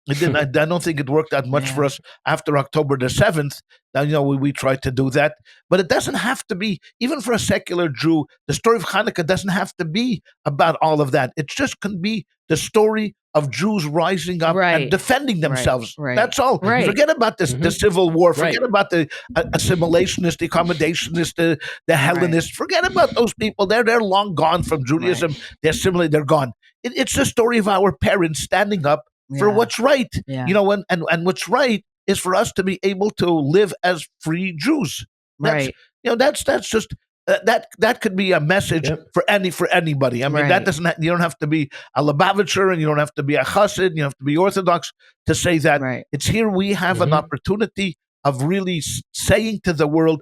It didn't. I don't think it worked out much for us after October the 7th. Now, we tried to do that. But it doesn't have to be, even for a secular Jew, the story of Hanukkah doesn't have to be about all of that. It just can be the story of Jews rising up and defending themselves. Right. That's all. Right. Forget about this, the Civil War. Forget about the assimilationists, the accommodationists, the Hellenists. Forget about those people. They're long gone from Judaism. They're assimilated. They're gone. It's the story of our parents standing up for what's right, and what's right is for us to be able to live as free Jews. That's just that could be a message for anybody. I mean, that doesn't. You don't have to be a Lubavitcher, and you don't have to be a Chassid. You don't have to be Orthodox to say that. It's here we have an opportunity of really saying to the world,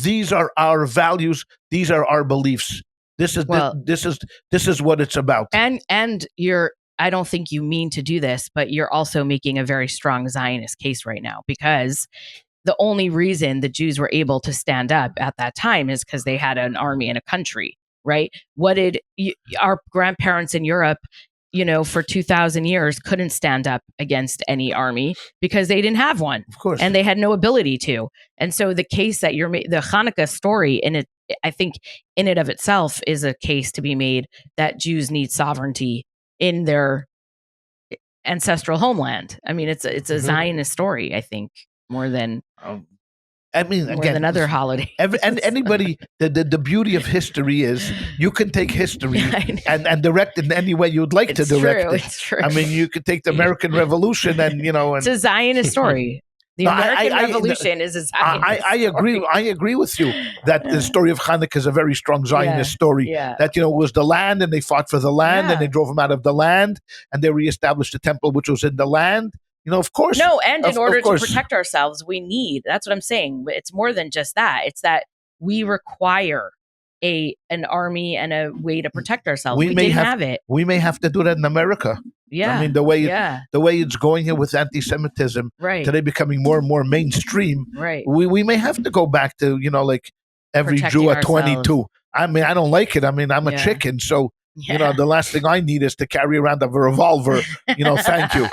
these are our values, these are our beliefs. This is what it's about. And I don't think you mean to do this, but you're also making a very strong Zionist case right now, because the only reason the Jews were able to stand up at that time is because they had an army and a country, right? What did our grandparents in Europe, for 2,000 years couldn't stand up against any army because they didn't have one, of course, and they had no ability to. And so the case that the Hanukkah story I think in and of itself is a case to be made that Jews need sovereignty in their ancestral homeland. I mean, it's a Zionist story, I think, more than than other holidays. And anybody, the beauty of history is you can take history and direct it in any way you'd like to direct it. It's true. I mean, you could take the American Revolution and it's a Zionist story. The American Revolution is a Zionist story. I agree with you that the story of Hanukkah is a very strong Zionist story. Yeah. That, it was the land, and they fought for the land, and they drove them out of the land, and they reestablished the temple which was in the land. Of course. No, and in order to protect ourselves, that's what I'm saying. It's more than just that. It's that we require an army and a way to protect ourselves. We didn't have it. We may have to do that in America. Yeah. I mean, the way it's going here with anti-Semitism today becoming more and more mainstream. Right. We may have to go back to, every Protecting Jew at ourselves. 22. I mean, I don't like it. I mean, I'm a chicken. So, the last thing I need is to carry around a revolver. Thank you.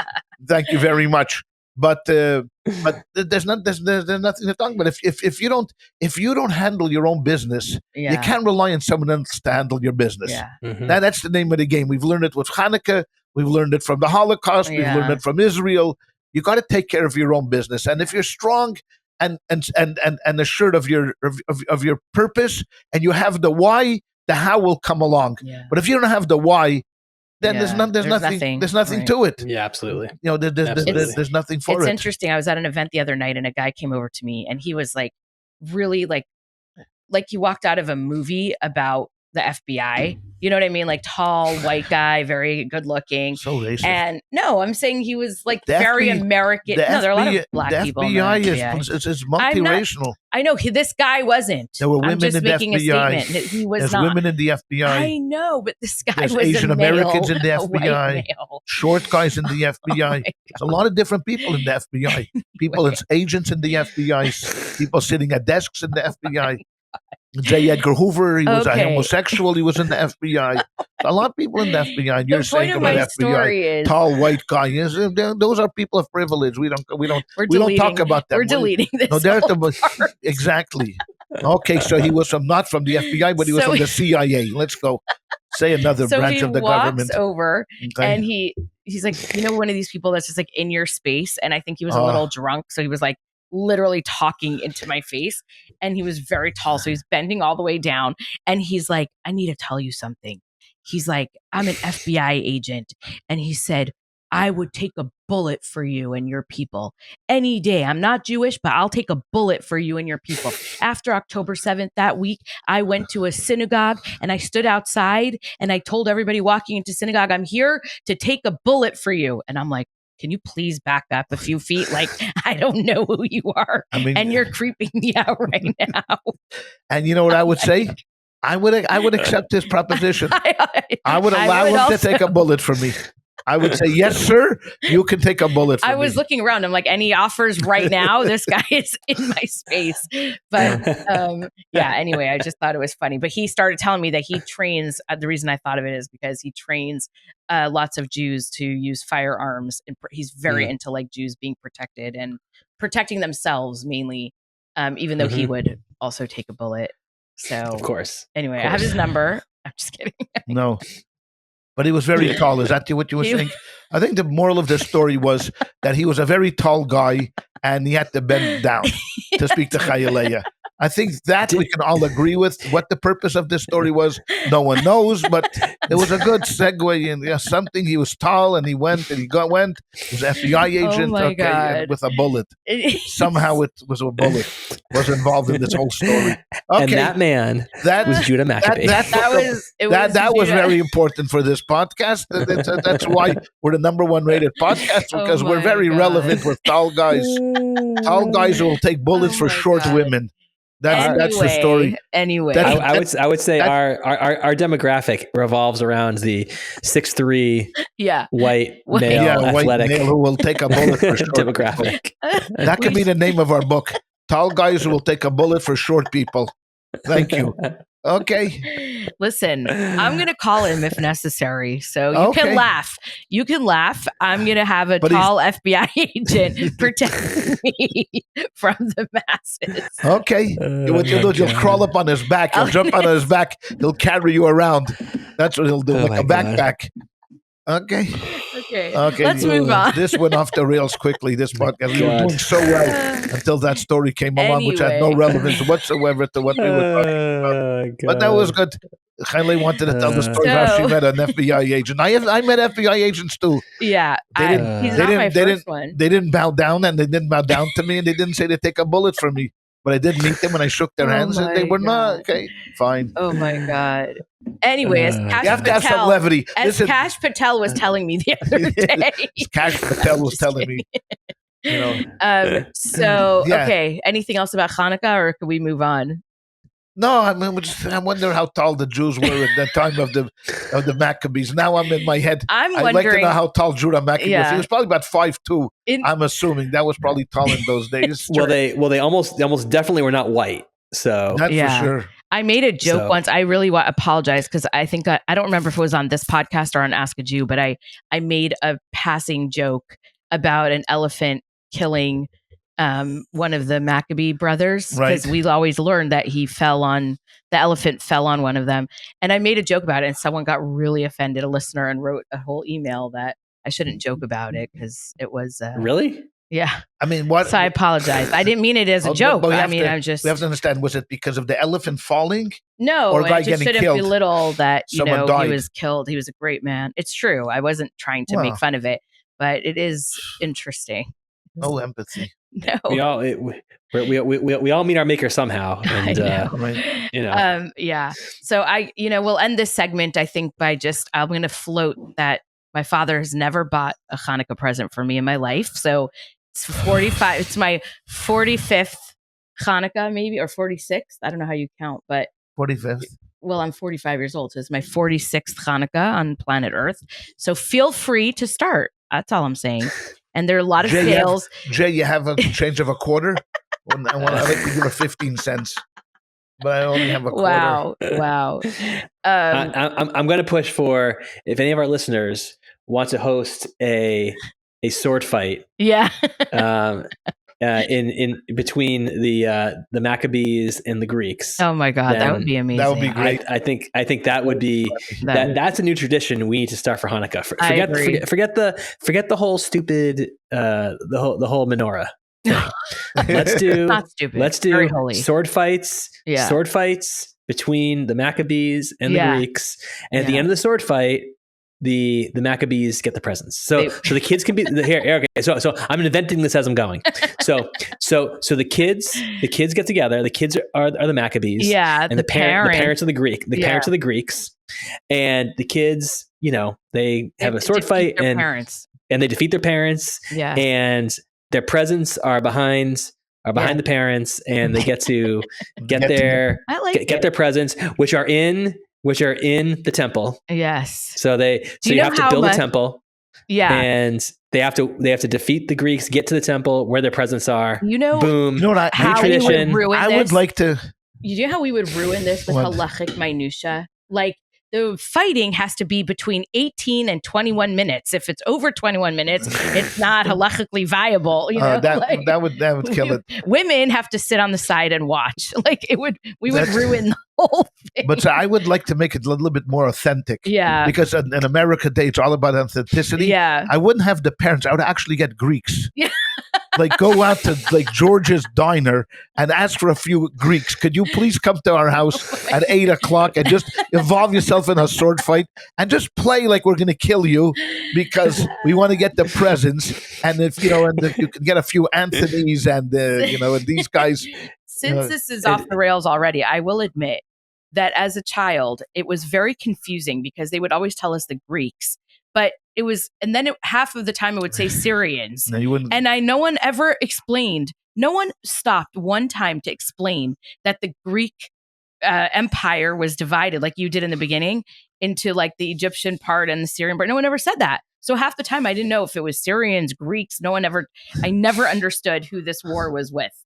Thank you very much. But there's nothing to talk about. If you don't handle your own business, you can't rely on someone else to handle your business. Yeah. That's the name of the game. We've learned it with Hanukkah. We've learned it from the Holocaust. We've learned it from Israel. You got to take care of your own business. And if you're strong and assured of your purpose, and you have the why, the how will come along. Yeah. But if you don't have the why, then there's nothing to it. Yeah, absolutely. There's nothing for it. It's interesting. I was at an event the other night, and a guy came over to me, and he was like, really like he walked out of a movie about the FBI. You know what I mean? Like tall, white guy, very good looking. So racist. And no, I'm saying he was like very American. No, there are a lot of black people. The FBI is multiracial. I know this guy wasn't. There were women in the FBI. He was There's not. women in the FBI. I know, but this guy There's was Asian Americans in the FBI. Male. Short guys in the FBI. There's a lot of different people in the FBI. People as agents in the FBI. People sitting at desks in the FBI. J. Edgar Hoover, he was a homosexual. He was in the FBI. A lot of people in the FBI. And you're saying about FBI, tall white guy. Yes, those are people of privilege. We don't talk about them. We're deleting this. No, exactly. Okay, so he was not from the FBI, but he was from the CIA. Let's go. Say another branch of the government. So he walks over and he's like, one of these people that's just like in your space. And I think he was a little drunk, so he was like literally talking into my face, and he was very tall, so he's bending all the way down, and he's like, I need to tell you something. He's like, I'm an FBI agent, and he said, I would take a bullet for you and your people any day. I'm not Jewish, but I'll take a bullet for you and your people. After October 7th that week, I went to a synagogue and I stood outside and I told everybody walking into synagogue, I'm here to take a bullet for you. And I'm like, can you please back up a few feet? Like, I don't know who you are. And you're creeping me out right now. And you know what I would say? I would accept this proposition. I would allow him to take a bullet for me. I would say, yes, sir, you can take a bullet for me. I was looking around. I'm like, any offers right now? This guy is in my space. But anyway, I just thought it was funny. But he started telling me that he trains. The reason I thought of it is because he trains lots of Jews to use firearms. And he's very into like Jews being protected and protecting themselves mainly, even though he would also take a bullet. So, of course. Anyway, I have his number. I'm just kidding. No. But he was very tall. Is that what you were saying? I think the moral of this story was that he was a very tall guy and he had to bend down to speak to Chayaleya. I think that we can all agree with. What the purpose of this story was, no one knows, but it was a good segue in something. He was tall and he went. He was an FBI agent with a bullet. Somehow it was a bullet was involved in this whole story. Okay. And that man was Judah Maccabee. That was very important for this podcast. That's why we're the #1 rated podcast, because we're very relevant with tall guys. Tall guys who will take bullets for short women. That's the story. Anyway, I would say our demographic revolves around the 6'3" white male athletic male who will take a bullet for short demographic. That could be the name of our book. Tall guys who will take a bullet for short people. Thank you. Okay. Listen, I'm going to call him if necessary. So you can laugh. You can laugh. I'm going to have a tall FBI agent protect me from the masses. Okay. What you'll do, you'll crawl up on his back. You'll jump on his back. He'll carry you around. That's what he'll do, like a backpack. Okay. Let's move on. This went off the rails quickly, this podcast. We were doing so well until that story came along, which had no relevance whatsoever to what we were talking about. But that was good. Hailey wanted to tell the story of how she met an FBI agent. I met FBI agents too. Yeah. He's not my first one. They didn't bow down, and they didn't bow down to me, and they didn't say they'd take a bullet from me. But I did meet them and I shook their hands and they were not. Okay, fine. Oh my God. Anyway, as Kash you have to have some levity. Kash Patel was telling me the other day. Kash Patel was telling me. Okay. Anything else about Hanukkah, or can we move on? No, I mean, I wonder how tall the Jews were at the time of the Maccabees. Now I'm in my head. I'd like to know how tall Judah Maccabee was. He was probably about 5'2". I'm assuming that was probably tall in those days. They almost definitely were not white. So that's for sure. I made a joke once. I really apologize because I think I don't remember if it was on this podcast or on Ask a Jew, but I made a passing joke about an elephant killing one of the Maccabee brothers, because we always learned that the elephant fell on one of them. And I made a joke about it, and someone got really offended, a listener, and wrote a whole email that I shouldn't joke about it because it was really. Yeah. I mean, what? So I apologize. I didn't mean it as a joke. We have to understand, was it because of the elephant falling? No, or I just shouldn't belittle that, Someone he was killed. He was a great man. It's true. I wasn't trying to make fun of it, but it is interesting. No empathy. No. We all meet our maker somehow. And, yeah. So we'll end this segment, I think, by I'm going to float that my father has never bought a Hanukkah present for me in my life. So it's 45. It's my 45th Hanukkah, maybe, or 46th. I don't know how you count, but 45th. Well, I'm 45 years old, so it's my 46th Hanukkah on planet Earth. So feel free to start. That's all I'm saying. And there are a lot of sales. You have a change of a quarter? I think we give her 15 cents. But I only have a quarter. Wow. I'm going to push for, if any of our listeners want to host a sword fight. Yeah. In between the Maccabees and the Greeks. Oh my God, that would be amazing. That would be great. I think that would be that's a new tradition we need to start for Hanukkah. Forget the whole stupid the whole menorah thing. Let's do not stupid. Let's do very holy. Sword fights between the Maccabees and the Greeks. And at the end of the sword fight, the Maccabees get the presents. So the kids can be here. Okay, so I'm inventing this as I'm going. So the kids get together. The kids are the Maccabees. Yeah, and the parents are the parents are the Greeks, and the kids, they have a sword fight and they defeat their parents. Yeah, and their presents are behind the parents, and they get to get their presents, which are in the temple. Yes. So you have to build a temple. Yeah. And they have to defeat the Greeks, get to the temple where their presents are. Boom. You know what? How tradition. I would like to. You know how we would ruin this with halachic minutia? Like, the fighting has to be between 18 and 21 minutes. If it's over 21 minutes, it's not halachically viable. That would kill it. Women have to sit on the side and watch. We would ruin the whole thing. But I would like to make it a little bit more authentic. Yeah. Because in America Day, it's all about authenticity. Yeah. I wouldn't have the parents. I would actually get Greeks. Yeah. Go out to George's Diner and ask for a few Greeks. Could you please come to our house at 8:00 and just involve yourself in a sword fight and just play like we're going to kill you because we want to get the presents. And if you can get a few Anthonys and and these guys. Since this is off the rails already, I will admit that as a child, it was very confusing because they would always tell us the Greeks. But it was, and then half of the time it would say Syrians. No, you wouldn't. And no one ever explained, no one stopped one time to explain that the Greek empire was divided, like you did in the beginning, into like the Egyptian part and the Syrian part. No one ever said that. So half the time I didn't know if it was Syrians, Greeks. I never understood who this war was with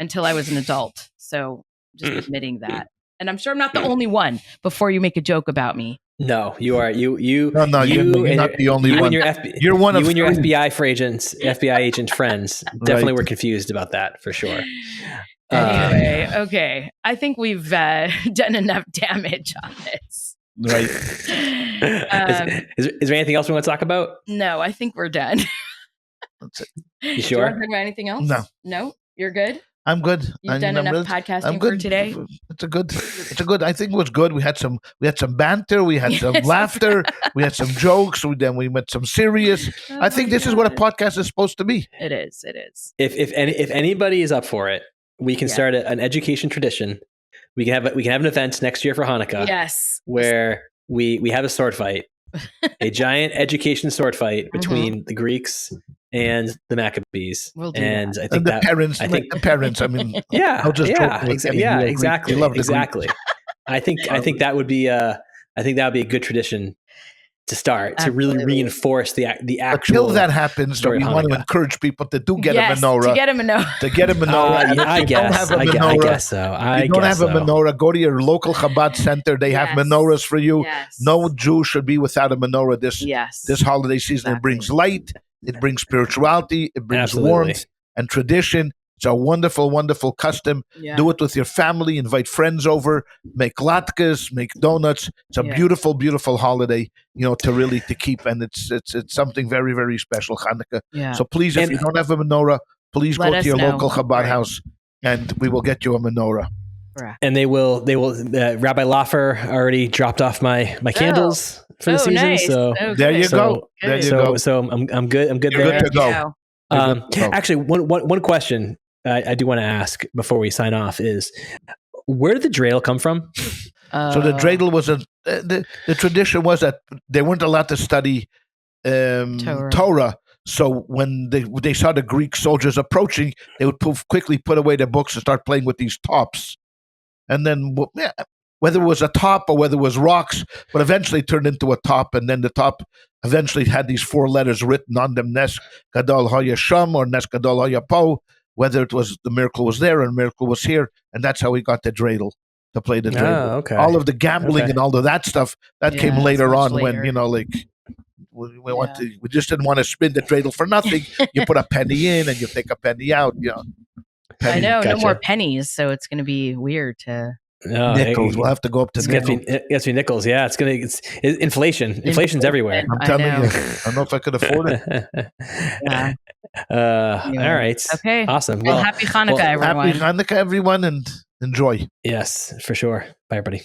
until I was an adult. So just admitting that. And I'm sure I'm not the only one before you make a joke about me. No, you are. No, you're not the only one. You're one of your FBI agent friends definitely were confused about that for sure. Anyway, okay. I think we've done enough damage on this. Right. Is there anything else we want to talk about? No, I think we're done. You sure? Do you want to talk about anything else? No? You're good? I'm good. You've done enough podcasting for today? It's a good. I think it was good. We had some banter. We had some laughter. We had some jokes. Then we met some serious. I think this is what a podcast is supposed to be. It is. If anybody is up for it, we can start an education tradition. We can have an event next year for Hanukkah. Yes. Where we have a sword fight, a giant education sword fight between the Greeks and the Maccabees. We'll do and that. I think the parents. I mean, exactly. Exactly. I think that would be a good tradition to start. Absolutely. To really reinforce the actual. Until that happens, we want to encourage people to get a menorah. To get a menorah. I guess so. If you don't have a menorah, go to your local Chabad center. They have menorahs for you. Yes. No Jew should be without a menorah this holiday season. Exactly. It brings light. It brings spirituality. It brings warmth. and tradition. It's a wonderful, wonderful custom. Yeah. Do it with your family. Invite friends over. Make latkes. Make donuts. It's a beautiful, beautiful holiday. To keep, and it's something very, very special. Hanukkah. Yeah. So please, if you don't have a menorah, please go to your local Chabad house, and we will get you a menorah. Correct. And they will. Rabbi Laffer already dropped off my candles for the season. Nice. So there you go. There you go. So I'm good. I'm good. You're there. good to go. Actually, one question I do want to ask before we sign off is, where did the dreidel come from? So the dreidel was the tradition was that they weren't allowed to study Torah. So when they saw the Greek soldiers approaching, they would quickly put away their books and start playing with these tops. And then whether it was a top or whether it was rocks, but eventually it turned into a top. And then the top eventually had these 4 letters written on them, Nes Gadol Haya Sham or Nes Gadol Haya Po, whether it was the miracle was there or the miracle was here. And that's how we got the dreidel, to play the dreidel. Oh, okay. All of the gambling and all of that stuff, that came later on when, we just didn't want to spin the dreidel for nothing. You put a penny in and you take a penny out. I know, no more pennies, so it's going to be weird to nickels. We'll have to go up to nickels. It's nickels. Yeah, it's inflation. Inflation's everywhere. I'm telling you. I don't know if I could afford it. Yeah. All right. Okay. Awesome. Well, happy Hanukkah, everyone. Happy Hanukkah, everyone, and enjoy. Yes, for sure. Bye, everybody.